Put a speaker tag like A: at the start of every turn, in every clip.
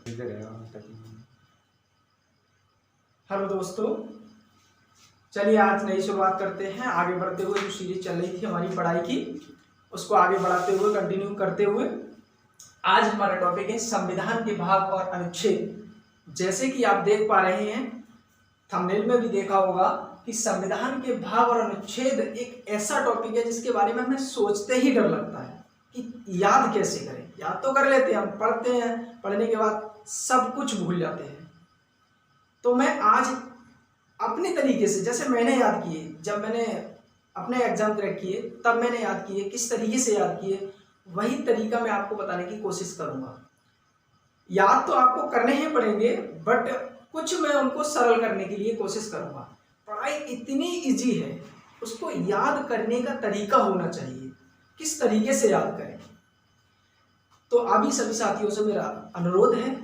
A: Hello दोस्तों, चलिए आज नई शुरुआत करते हैं। आगे बढ़ते हुए जो सीरीज चल रही थी हमारी पढ़ाई की, उसको आगे बढ़ाते हुए कंटिन्यू करते हुए आज हमारा टॉपिक है संविधान के भाग और अनुच्छेद। जैसे कि आप देख पा रहे हैं, थंबनेल में भी देखा होगा कि संविधान के भाग और अनुच्छेद एक ऐसा टॉपिक है जिसके बारे में हमें सोचते ही डर लगता है कि याद कैसे करें। याद तो कर लेते हैं, हम पढ़ते हैं, पढ़ने के बाद सब कुछ भूल जाते हैं। तो मैं आज अपने तरीके से, जैसे मैंने याद किए, जब मैंने अपने एग्जाम क्रैक किए तब मैंने याद किए, किस तरीके से याद किए, वही तरीका मैं आपको बताने की कोशिश करूंगा। याद तो आपको करने ही पड़ेंगे, बट कुछ मैं उनको सरल करने के लिए कोशिश करूंगा। पढ़ाई इतनी इजी है, उसको याद करने का तरीका होना चाहिए, किस तरीके से याद करें। तो अभी सभी साथियों से मेरा अनुरोध है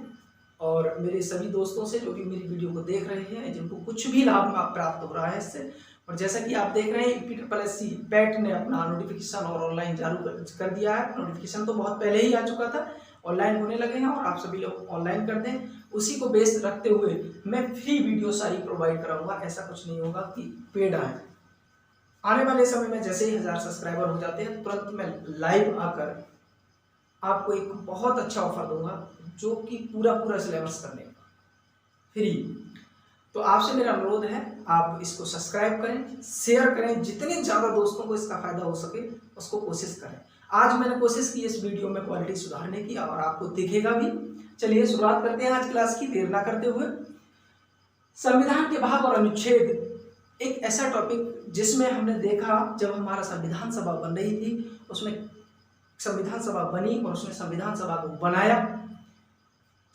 A: और मेरे सभी दोस्तों से जो भी मेरी वीडियो को देख रहे हैं, जिनको कुछ भी लाभ प्राप्त हो रहा है इससे, और जैसा कि आप देख रहे हैं PSSC पैट ने अपना नोटिफिकेशन और ऑनलाइन चालू कर दिया है। नोटिफिकेशन तो बहुत पहले ही आ चुका था, ऑनलाइन होने लगे हैं और आप सभी लोग ऑनलाइन कर दें। उसी को बेस रखते हुए मैं फ्री वीडियो सारी प्रोवाइड कराऊंगा। ऐसा कुछ नहीं होगा कि पेड आए। आने वाले समय में जैसे ही 1000 सब्सक्राइबर हो जाते हैं, तुरंत मैं लाइव आकर आपको एक बहुत अच्छा ऑफर दूंगा, जो कि पूरा सिलेबस करने का फ्री। तो आपसे मेरा अनुरोध है, आप इसको सब्सक्राइब करें, शेयर करें, जितने ज़्यादा दोस्तों को इसका फायदा हो सके उसको कोशिश करें। आज मैंने कोशिश की इस वीडियो में क्वालिटी सुधारने की और आपको दिखेगा भी। चलिए शुरुआत करते हैं आज क्लास की, देर ना करते हुए। संविधान के भाग और अनुच्छेद एक ऐसा टॉपिक जिसमें हमने देखा, जब हमारा संविधान सभा बन रही थी, उसमें संविधान सभा बनी और उसने संविधान सभा को बनाया।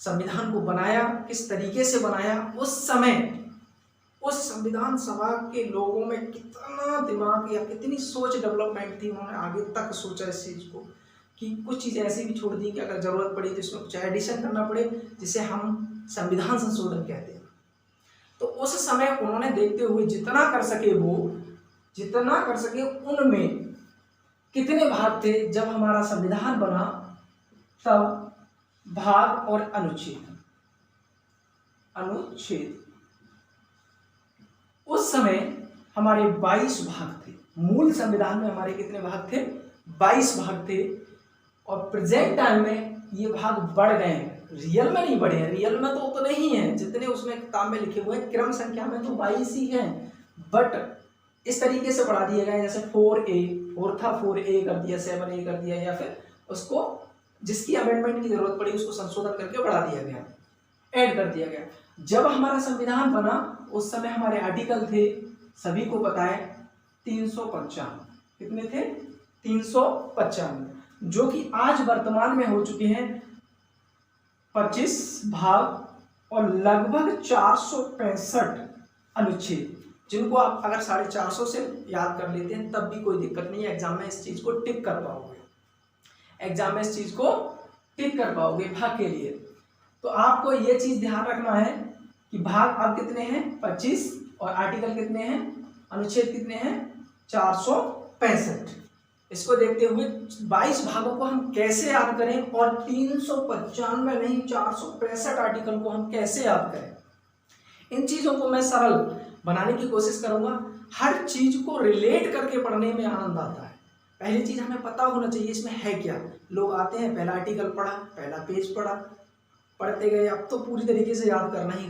A: संविधान को बनाया, किस तरीके से बनाया, उस समय उस संविधान सभा के लोगों में कितना दिमाग या कितनी सोच डेवलपमेंट थी। उन्होंने आगे तक सोचा इस चीज को कि कुछ चीजें ऐसी भी छोड़ दी कि अगर जरूरत पड़ी तो इसमें कुछ एडिशन करना पड़े, जिसे हम संविधान संशोधन कहते हैं। तो उस समय उन्होंने देखते हुए जितना कर सके उनमें कितने भाग थे। जब हमारा संविधान बना तब भाग और अनुच्छेद उस समय हमारे 22 भाग थे। मूल संविधान में हमारे कितने भाग थे? 22 भाग थे। और प्रेजेंट टाइम में ये भाग बढ़ गए हैं, रियल में नहीं बढ़े हैं। रियल में तो उतने ही हैं जितने उसमें किताब में लिखे हुए हैं, क्रम संख्या में तो 22 ही हैं, बट इस तरीके से बढ़ा दिए गए। जैसे 4 था, 4A कर दिया, 7A कर दिया, या फिर उसको जिसकी अमेंडमेंट की जरूरत पड़ी उसको संशोधन करके बढ़ा दिया गया, ऐड कर दिया गया। जब हमारा संविधान बना उस समय हमारे आर्टिकल थे, सभी को पता है, 355। कितने थे? 355, जो कि आज वर्तमान में हो चुके हैं 25 भाग और लगभग 465 अनुच्छेद, जिनको आप अगर 450 से याद कर लेते हैं तब भी कोई दिक्कत नहीं है। एग्जाम में इस चीज को टिक कर पाओगे, भाग के लिए। तो आपको ये चीज ध्यान रखना है कि भाग अब कितने हैं? 25, और आर्टिकल कितने हैं? अनुच्छेद कितने हैं? 465। इसको देखते हुए 22 भागों को हम कैसे याद करें और 395 नहीं 465 आर्टिकल को हम कैसे याद करें, इन चीजों को मैं सरल बनाने की कोशिश करूंगा। हर चीज को रिलेट करके पढ़ने में आनंद आता है। पहली चीज हमें पता होना चाहिए इसमें है क्या। लोग आते हैं, पहला आर्टिकल पढ़ा, पहला पेज पढ़ा, पढ़ते गए, अब तो पूरी तरीके से याद करना है,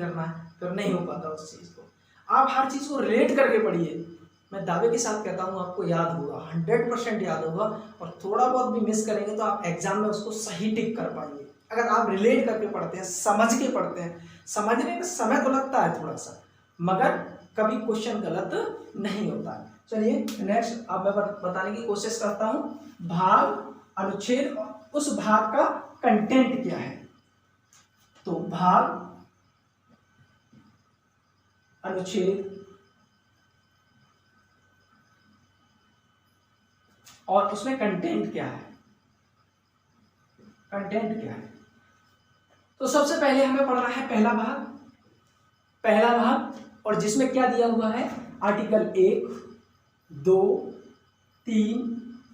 A: फिर नहीं हो पाता उस चीज को। आप हर चीज को रिलेट करके पढ़िए, मैं दावे के साथ कहता हूँ आपको याद होगा, 100% याद होगा। और थोड़ा बहुत भी मिस करेंगे तो आप एग्जाम में उसको सही टिक कर पाएंगे, अगर आप रिलेट करके पढ़ते हैं, समझ के पढ़ते हैं। समझने में समय तो लगता है थोड़ा सा, मगर कभी क्वेश्चन गलत नहीं होता है। चलिए नेक्स्ट अब मैं बताने की कोशिश करता हूँ, भाग, अनुच्छेद, उस भाग का कंटेंट क्या है। तो भाग, अनुच्छेद और उसमें कंटेंट क्या है। तो सबसे पहले हमें पढ़ना है पहला भाग, और जिसमें क्या दिया हुआ है? आर्टिकल 1, 2, 3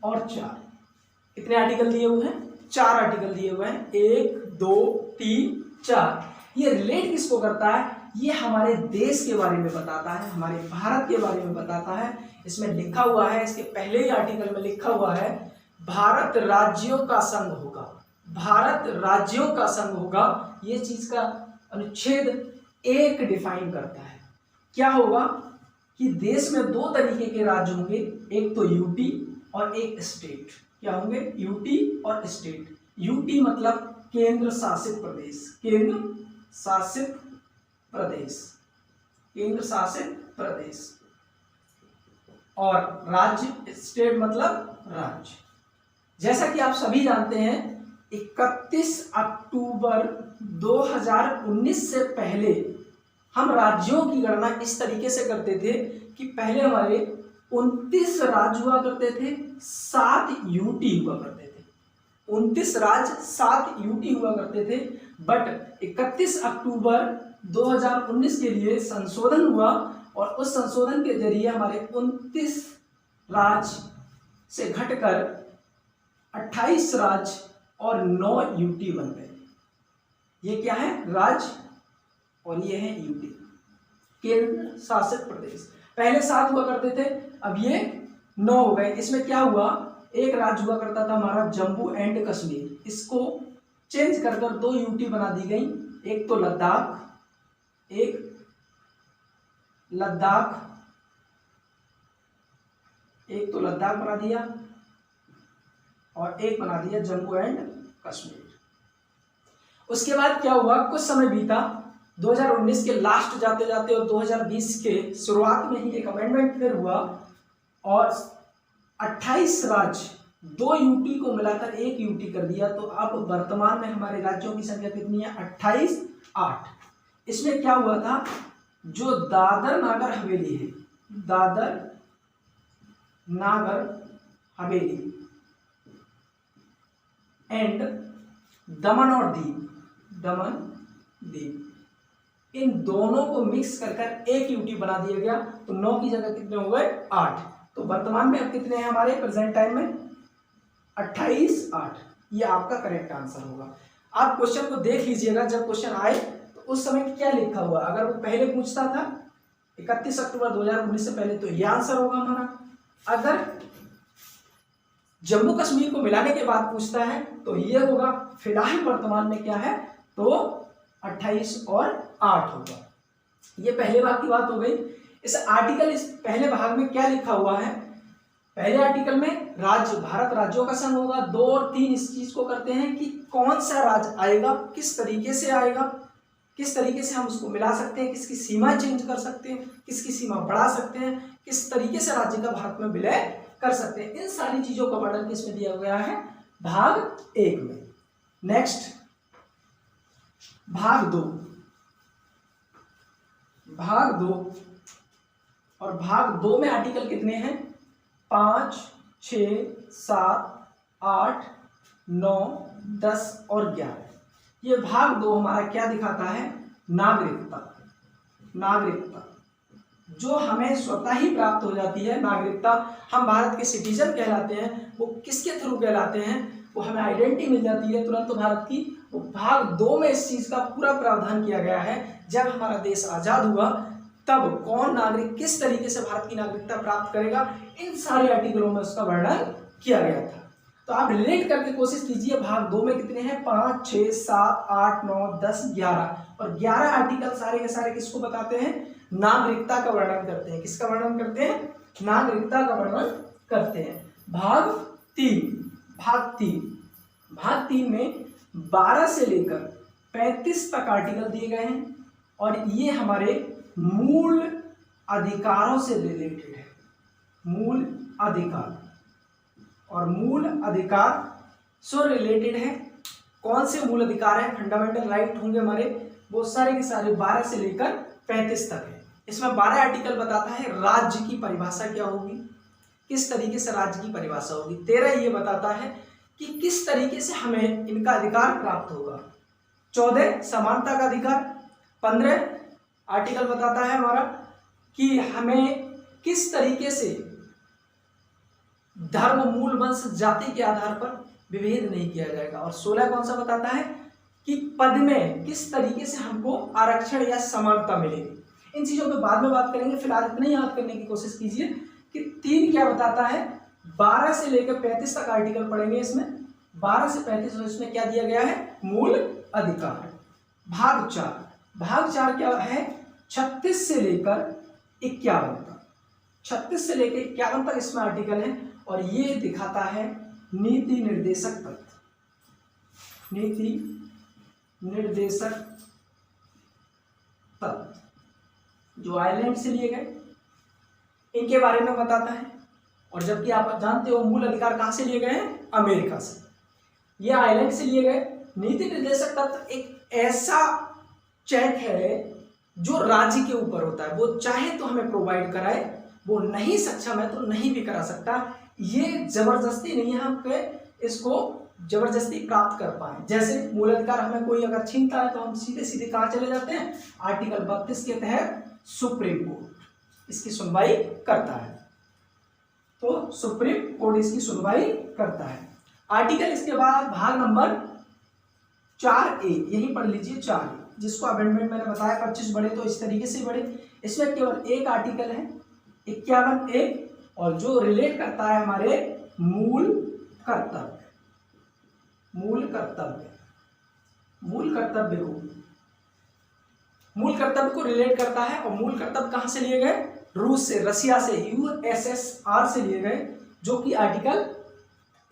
A: और 4। कितने आर्टिकल दिए हुए हैं? 4 आर्टिकल दिए हुए हैं। 1, 2, 3, 4। ये रिलेट किसको करता है? ये हमारे देश के बारे में बताता है, हमारे भारत के बारे में बताता है। इसमें लिखा हुआ है, इसके पहले ही आर्टिकल में लिखा हुआ है, भारत राज्यों का संघ होगा, भारत राज्यों का संघ होगा। ये चीज का अनुच्छेद 1 डिफाइन करता है। क्या होगा कि देश में 2 तरीके के राज्य होंगे, एक तो यूटी और एक स्टेट। क्या होंगे? यूटी और स्टेट। यूटी मतलब केंद्र शासित प्रदेश, केंद्र शासित प्रदेश, केंद्र शासित प्रदेश। और राज्य, स्टेट मतलब राज्य। जैसा कि आप सभी जानते हैं 31 अक्टूबर 2019 से पहले हम राज्यों की गणना इस तरीके से करते थे कि पहले हमारे 29 राज्य हुआ करते थे, 7 यूटी हुआ करते थे। 29 राज्य 7 यूटी हुआ करते थे। बट 31 अक्टूबर 2019 के लिए संशोधन हुआ और उस संशोधन के जरिए हमारे 29 राज्य से घटकर 28 राज्य और 9 यूटी बन गए। ये क्या है? राज्य और ये है यूटी, केंद्र शासित प्रदेश। पहले 7 हुआ करते थे, अब ये 9 हो गए। इसमें क्या हुआ, एक राज्य हुआ करता था हमारा जम्मू एंड कश्मीर, इसको चेंज कर 2 यूटी बना दी गई। एक तो लद्दाख, एक लद्दाख बना दिया और एक बना दिया जम्मू एंड कश्मीर। उसके बाद क्या हुआ, कुछ समय बीता, 2019 के लास्ट जाते जाते और 2020 के शुरुआत में ही एक अमेंडमेंट फिर हुआ और 28 राज्य 2 यूटी को मिलाकर 1 यूटी कर दिया। तो अब वर्तमान में हमारे राज्यों की संख्या कितनी है? 28, 8। इसमें क्या हुआ था, जो दादर नागर हवेली है, दादर नागर हवेली एंड दमन और दीव, इन दोनों को मिक्स कर 1 यूटी बना दिया गया। तो 9 की जगह कितने हो गए? 8। तो वर्तमान में अब कितने हैं हमारे प्रेजेंट टाइम में? 28, 8। ये आपका करेक्ट आंसर होगा। आप क्वेश्चन को देख लीजिएगा, जब क्वेश्चन आए तो उस समय क्या लिखा हुआ। अगर वो पहले पूछता था 31 अक्टूबर 2019 से पहले, तो ये आंसर होगा हमारा। अगर जम्मू कश्मीर को मिलाने के बाद पूछता है तो ये होगा। फिलहाल वर्तमान में क्या है, तो 28 और 8 होगा। ये पहले भाग की बात हो गई। इस आर्टिकल, इस पहले भाग में क्या लिखा हुआ है? पहले आर्टिकल में राज्य, भारत राज्यों का संघ होगा। 2 और 3 इस चीज को करते हैं कि कौन सा राज्य आएगा, किस तरीके से आएगा, किस तरीके से हम उसको मिला सकते हैं, किसकी सीमा चेंज कर सकते हैं, किसकी सीमा बढ़ा सकते हैं, किस तरीके से राज्य का भारत में विलय कर सकते हैं। इन सारी चीजों का वर्णन किसमें दिया गया है? भाग 1 में। नेक्स्ट भाग 2। और भाग 2 में आर्टिकल कितने हैं? 5, 6, 7, 8, 9, 10 और 11। ये भाग 2 हमारा क्या दिखाता है? नागरिकता जो हमें स्वतः ही प्राप्त हो जाती है। नागरिकता, हम भारत के सिटीजन कहलाते हैं। वो किसके थ्रू कहलाते हैं? वो हमें आइडेंटिटी मिल जाती है तुरंत भारत की। वो भाग 2 में इस चीज का पूरा प्रावधान किया गया है। जब हमारा देश आजाद हुआ तब कौन नागरिक किस तरीके से भारत की नागरिकता प्राप्त करेगा, इन सारे आर्टिकलों में उसका वर्णन किया गया था। तो आप रिलेट करके कोशिश कीजिए, भाग 2 में कितने हैं? 5, 6, 7, 8, 9, 10, 11 और 11 आर्टिकल सारे के सारे किसको बताते हैं? नागरिकता का वर्णन करते हैं। किसका वर्णन करते हैं? नागरिकता का वर्णन करते हैं। भाग 3 में 12 से लेकर 35 तक आर्टिकल दिए गए हैं और ये हमारे मूल अधिकारों से रिलेटेड है। मूल अधिकार से रिलेटेड है। कौन से मूल अधिकार हैं? फंडामेंटल राइट होंगे हमारे, वो सारे के सारे 12 से लेकर 35 तक है। इसमें 12 आर्टिकल बताता है राज्य की परिभाषा क्या होगी, किस तरीके से राज्य की परिभाषा होगी। 13 ये बताता है कि किस तरीके से हमें इनका अधिकार प्राप्त होगा। 14 समानता का अधिकार। 15 आर्टिकल बताता है हमारा कि हमें किस तरीके से धर्म, मूल, वंश, जाति के आधार पर विभेद नहीं किया जाएगा। और 16 कौन सा बताता है कि पद में किस तरीके से हमको आरक्षण या समानता मिलेगी। इन चीजों पे बाद में बात करेंगे, फिलहाल इतना ही याद करने की कोशिश कीजिए कि 3 क्या बताता है। 12 से लेकर 35 तक आर्टिकल पढ़ेंगे इसमें। 12 से 35 इसमें क्या दिया गया है, मूल अधिकार। भाग 4 क्या है, 36 से लेकर 51 तक, 36 से लेकर 51 तक इसमें आर्टिकल है। और ये दिखाता है नीति निर्देशक तत्व, नीति निर्देशक तत्व जो आयरलैंड से लिए गए, इनके बारे में बताता है। और जबकि आप जानते हो मूल अधिकार कहां से लिए गए हैं, अमेरिका से। ये आयरलैंड से लिए गए। नीति निर्देशक तत्व एक ऐसा चेक है जो राज्य के ऊपर होता है, वो चाहे तो हमें प्रोवाइड कराए, वो नहीं सक्षम है तो नहीं भी करा सकता। ये जबरदस्ती नहीं है, हम पे इसको जबरदस्ती प्राप्त कर पाए। जैसे मूल अधिकार हमें कोई अगर छीनता है तो हम सीधे सीधे कहाँ चले जाते हैं, आर्टिकल 32 के तहत सुप्रीम कोर्ट इसकी सुनवाई करता है। तो सुप्रीम कोर्ट इसकी सुनवाई करता है। आर्टिकल इसके बाद भाग नंबर 4A, यही पढ़ लीजिए 4A, जिसको अमेंडमेंट मैंने बताया 25 बढ़े तो इस तरीके से बढ़े। इसमें केवल एक आर्टिकल है 51A, और जो रिलेट करता है हमारे मूल कर्तव्य, मूल कर्तव्य को रिलेट करता है। और मूल कर्तव्य कहां से लिए गए, रूस से, रसिया से, USSR से लिए गए, जो कि आर्टिकल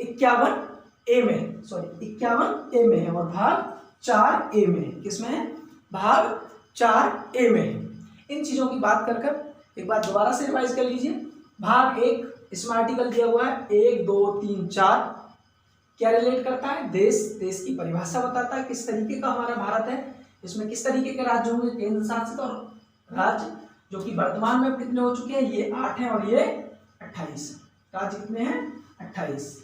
A: 51A में, सॉरी 51A में है और भाग 4A में है। किसमें है, भाग 4A में है। इन चीजों की बात कर एक बार दोबारा से रिवाइज कर लीजिए। भाग 1, इसमें आर्टिकल दिया हुआ है 1, 2, 3, 4। क्या रिलेट करता है, देश की परिभाषा बताता है, किस तरीके का हमारा भारत है, इसमें किस तरीके के राज्य होंगे, केंद्र शासित और राज्य, जो कि वर्तमान में कितने हो चुके हैं, ये 8 हैं और ये 28 राज्य कितने हैं, 28।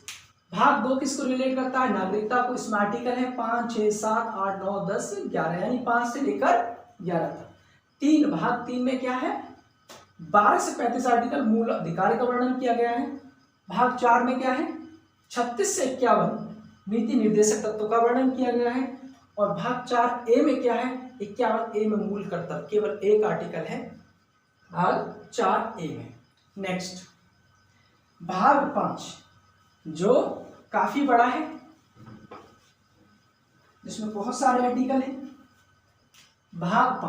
A: भाग 2 किसको रिलेट करता है, नागरिकता को। इसमें आर्टिकल है 5, 6, 7, 8, 9, 10, 11, यानी 5 से लेकर 11 तक। 3, भाग 3 में क्या है, 12 से 35 आर्टिकल मूल अधिकार का वर्णन किया गया है। भाग 4 में क्या है, 36 से 51 नीति निर्देशक तत्वों का वर्णन किया गया है। और भाग 4A में क्या है, 51A में मूल कर्तव्य, केवल एक आर्टिकल है भाग 4A में। नेक्स्ट भाग 5, जो काफी बड़ा है, जिसमें बहुत सारे आर्टिकल हैं। भाग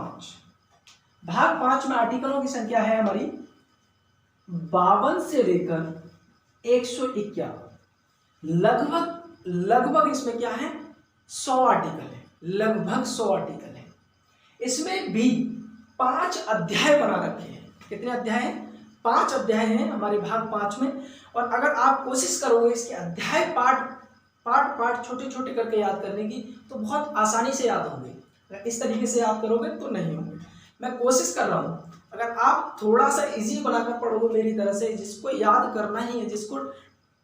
A: 5 में आर्टिकलों की संख्या है हमारी 52 से लेकर 151, लगभग इसमें क्या है, 100 आर्टिकल है, लगभग 100 आर्टिकल है। इसमें भी 5 अध्याय बना रखे हैं। कितने अध्याय हैं, 5 अध्याय हैं हमारे भाग 5 में। और अगर आप कोशिश करोगे इसके अध्याय पार्ट छोटे छोटे करके याद करने की, तो बहुत आसानी से याद होंगे। अगर इस तरीके से याद करोगे तो नहीं होंगे। मैं कोशिश कर रहा हूँ, अगर आप थोड़ा सा इजी बनाकर पढ़ोगे मेरी तरह से, जिसको याद करना ही है, जिसको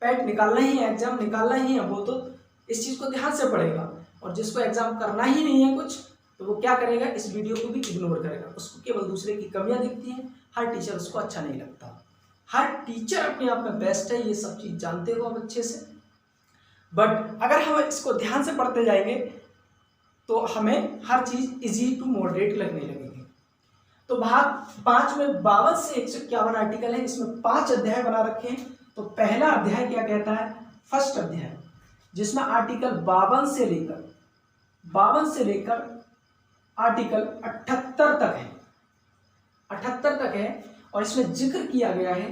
A: पैट निकालना ही है, एग्जाम निकालना ही है, वो तो इस चीज़ को ध्यान से पढ़ेगा। और जिसको एग्जाम करना ही नहीं है कुछ, तो वो क्या करेगा, इस वीडियो को भी इग्नोर करेगा। उसको केवल दूसरे की कमियां दिखती हैं। हर टीचर उसको अच्छा नहीं लगता। हर टीचर अपने आप में बेस्ट है, ये सब चीज़ जानते हो आप अच्छे से। बट अगर हम इसको ध्यान से पढ़ते जाएंगे तो हमें हर चीज़ इजी टू मॉडरेट लगने लगेगी। तो भाग 5 में 52 से 151 आर्टिकल है। इसमें 5 अध्याय बना रखे हैं। तो पहला अध्याय क्या कहता है, फर्स्ट अध्याय, जिसमें आर्टिकल 52 से लेकर आर्टिकल 78 तक है, 78 तक है। और इसमें जिक्र किया गया है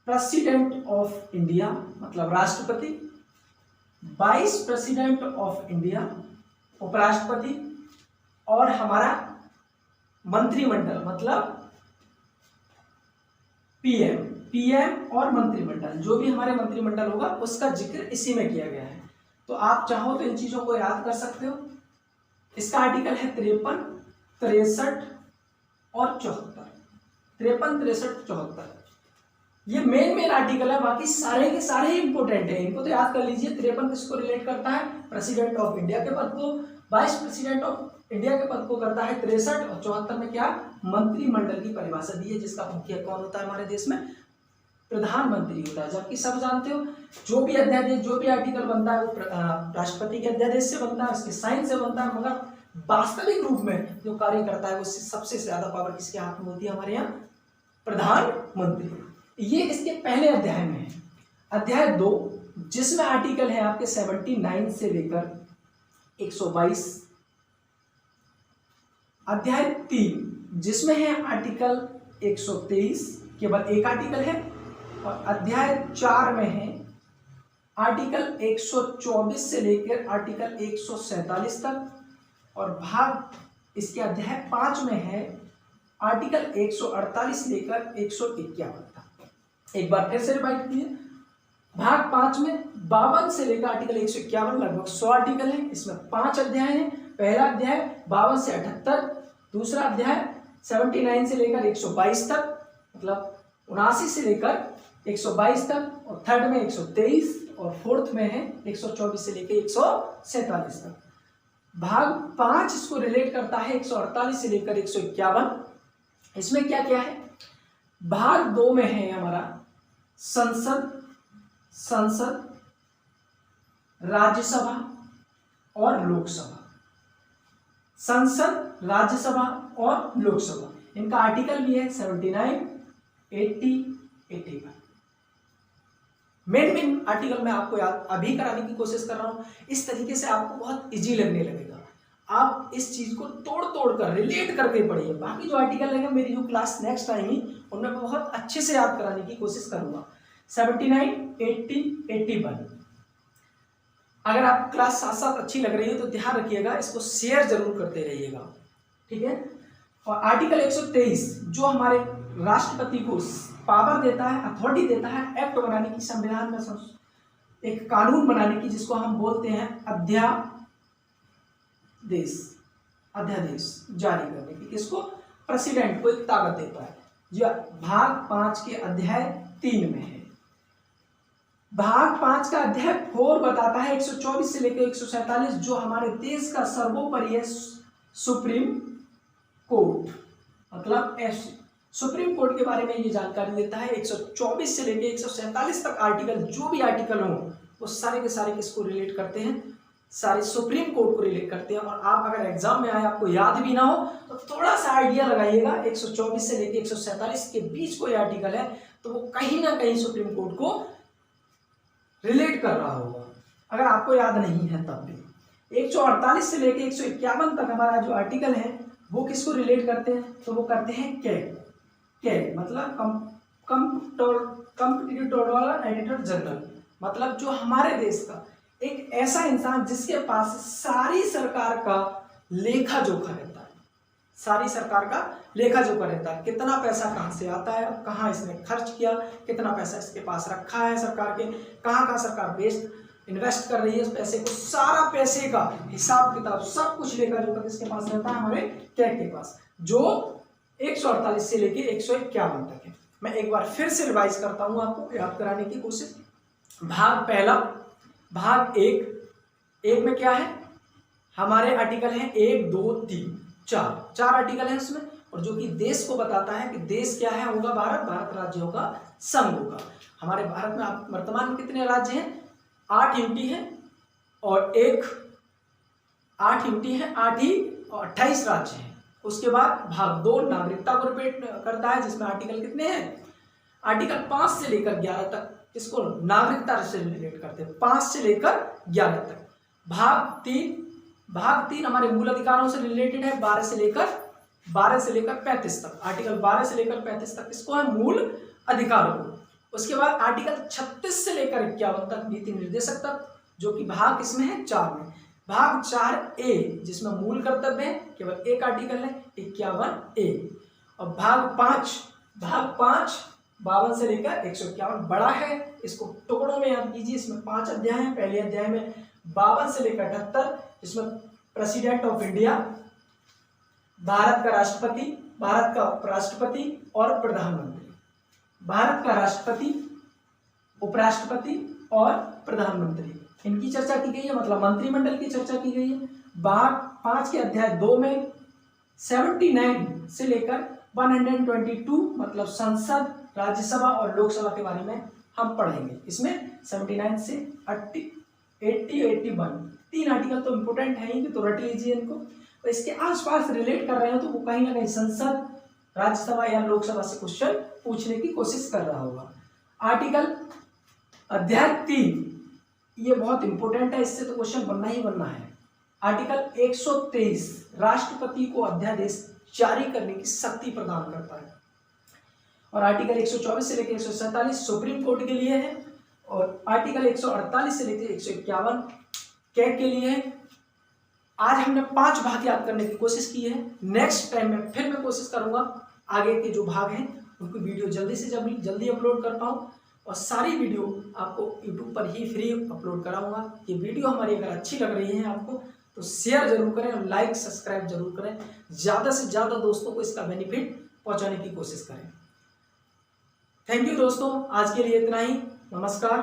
A: प्रेसिडेंट ऑफ इंडिया, मतलब राष्ट्रपति, वाइस प्रेसिडेंट ऑफ इंडिया, उपराष्ट्रपति, और हमारा मंत्रिमंडल, मतलब पीएम और मंत्रिमंडल, जो भी हमारे मंत्रिमंडल होगा उसका जिक्र इसी में किया गया है। तो आप चाहो तो इन चीजों को याद कर सकते हो। इसका आर्टिकल है 53, 63 और 74। 53, 63, 74 ये मेन आर्टिकल है। बाकी सारे के सारे ही इंपोर्टेंट है, इनको तो याद कर लीजिए। 53 किसको रिलेट करता है, प्रेसिडेंट ऑफ इंडिया के पद को। वाइस प्रेसिडेंट ऑफ इंडिया के पद को करता है 63। और 74 में क्या, मंत्रिमंडल की परिभाषा दी है, जिसका मुखिया कौन होता है हमारे देश में, प्रधानमंत्री होता है। जबकि सब जानते हो जो भी अध्यादेश, जो भी आर्टिकल बनता है वो राष्ट्रपति के अध्यादेश से बनता है, उसके साइन से बनता है, मगर वास्तविक रूप में जो कार्य करता है वो सबसे ज्यादा पावर किसके हाथ में होती है? हमारे यहाँ प्रधानमंत्री। ये इसके पहले अध्याय में है। अध्याय 2 जिसमें आर्टिकल है आपके 79 से लेकर 122। अध्याय 3 जिसमें है आर्टिकल 123, केवल एक आर्टिकल है। और अध्याय 4 में है आर्टिकल 124 से लेकर आर्टिकल 147 तक। और भाग इसके अध्याय 5 में है आर्टिकल 148 लेकर 151 तक। एक बार फिर से रिवाइज कीजिए। भाग 5 में 52 से लेकर आर्टिकल 151 लगभग 100 आर्टिकल है। इसमें 5 अध्याय हैं। पहला अध्याय 52 से 78, दूसरा अध्याय 79 से लेकर 122 तक, मतलब 79 से लेकर 122 तक, और थर्ड में 123, और फोर्थ में है 124 से लेकर 147 तक। भाग 5 इसको रिलेट करता है 148 से लेकर 151। इसमें क्या क्या है? भाग 2 में है हमारा संसद, राज्यसभा और लोकसभा। संसद, राज्यसभा और लोकसभा, इनका आर्टिकल भी है 79, 80, 81। मेन आर्टिकल मैं आपको याद अभी कराने की कोशिश कर रहा हूं। इस तरीके से आपको बहुत इजी लगने लगेगा। आप इस चीज को तोड़ कर रिलेट करके पढ़िए। बाकी जो आर्टिकल रहेगा मेरी जो क्लास नेक्स्ट आएंगी उनमें मैं बहुत अच्छे से याद कराने की कोशिश करूंगा। 79, 80, 81। अगर आप क्लास साथ साथ अच्छी लग रही है तो ध्यान रखिएगा, इसको शेयर जरूर करते रहिएगा, ठीक है। और आर्टिकल 123 जो हमारे राष्ट्रपति को पावर देता है, अथॉरिटी देता है एक्ट बनाने की, संविधान में एक कानून बनाने की, जिसको हम बोलते हैं अध्यादेश जारी करने की। किसको? प्रेसिडेंट को एक ताकत देता है। जो भाग 5 के अध्याय 3 में है। भाग 5 का अध्याय 4 बताता है 124 से लेकर 147 जो हमारे देश का सर्वोपरि है सुप्रीम कोर्ट, मतलब सुप्रीम कोर्ट के बारे में ये जानकारी देता है। 124 से लेकर 147 तक आर्टिकल, जो भी आर्टिकल हो वो सारे के सारे किसको रिलेट करते हैं? सारे सुप्रीम कोर्ट को रिलेट करते हैं। और आप अगर एग्जाम में आए, आपको याद भी ना हो तो थोड़ा सा आइडिया लगाइएगा, 124 से लेकर 147 के बीच कोई आर्टिकल है तो वो कहीं ना कहीं सुप्रीम कोर्ट को रिलेट कर रहा होगा, अगर आपको याद नहीं है तब भी। 148 से लेकर 151 तक हमारा जो आर्टिकल है वो किसको रिलेट करते हैं? तो वो करते हैं कैग, मतलब कंपटीटर एडिटर जनरल, मतलब जो हमारे देश का एक ऐसा इंसान जिसके पास सारी सरकार का लेखा जोखा रहता है। सारी सरकार का लेखा जोखा रहता है, कितना पैसा कहाँ से आता है, कहाँ इसने खर्च किया, कितना पैसा इसके पास रखा है सरकार के, कहाँ सरकार इन्वेस्ट कर रही है उस पैसे को, सारा पैसे का हिसाब किताब सब कुछ लेखा जोखा किसके पास रहता है? हमारे कैग के पास, जो 148 से लेके 151 तक है। मैं एक बार फिर से रिवाइज करता हूं, आपको याद कराने की कोशिश। भाग पहला, भाग एक में क्या है? हमारे आर्टिकल हैं 1, 2, 3, 4 आर्टिकल हैं उसमें, और जो कि देश को बताता है कि देश क्या है, होगा भारत राज्यों का संघ होगा। हमारे भारत में वर्तमान में कितने राज्य हैं? 8 यूटी है और 8 यूटी है, 8 ही और 28 राज्य हैं। उसके बाद भाग 2 नागरिकता को रिपीट करता है, जिसमें आर्टिकल कितने हैं? आर्टिकल 5 से लेकर 11 तक इसको नागरिकता से रिलेट करते हैं, 5 से लेकर 11 तक। भाग 3 हमारे मूल अधिकारों से रिलेटेड है, 12 से लेकर 35 तक। आर्टिकल 12 से लेकर 35 तक इसको है मूल अधिकारों को। उसके बाद आर्टिकल 36 से लेकर 51 तक नीति निर्देशक तक, जो कि भाग इसमें है 4 में। भाग 4A जिसमें मूल कर्तव्य है, केवल एक आर्टिकल है 51A। और भाग 5 52 से लेकर 151 बड़ा है, इसको टुकड़ों में याद कीजिए। इसमें 5 अध्याय हैं। पहले अध्याय में 52 से लेकर 78, जिसमें प्रेसिडेंट ऑफ इंडिया, भारत का राष्ट्रपति और प्रधानमंत्री, भारत का राष्ट्रपति, उपराष्ट्रपति और प्रधानमंत्री, इनकी चर्चा की गई है, मतलब मंत्रिमंडल की चर्चा की गई है। भाग 5 के अध्याय 2 में 79 से लेकर 122, मतलब संसद, राज्यसभा और लोकसभा के बारे में हम पढ़ेंगे। इसमें 79 से 80, 81 तीन आर्टिकल तो इम्पोर्टेंट है ही, तो रट लीजिए इनको। तो इसके आसपास रिलेट कर रहे हो तो वो कहीं ना कहीं संसद, राज्यसभा या लोकसभा से क्वेश्चन पूछने की कोशिश कर रहा होगा। आर्टिकल अध्याय 3 ये बहुत इंपॉर्टेंट है, इससे तो क्वेश्चन बनना ही बनना है। आर्टिकल 123 राष्ट्रपति को अध्यादेश जारी करने की शक्ति प्रदान करता है। और आर्टिकल 124 से लेकर 147 सुप्रीम कोर्ट के लिए है। और आर्टिकल 148 से लेकर 151 के लिए है। आज हमने 5 भाग याद करने की कोशिश की है। नेक्स्ट टाइम में फिर मैं कोशिश करूंगा आगे के जो भाग हैं उनकी वीडियो जल्दी से जल्दी अपलोड कर पाऊँ, और सारी वीडियो आपको यूट्यूब पर ही फ्री अपलोड कराऊंगा। ये वीडियो हमारी अगर अच्छी लग रही है आपको तो शेयर जरूर करें और लाइक सब्सक्राइब जरूर करें। ज़्यादा से ज़्यादा दोस्तों को इसका बेनिफिट पहुंचाने की कोशिश करें। थैंक यू दोस्तों, आज के लिए इतना ही। नमस्कार।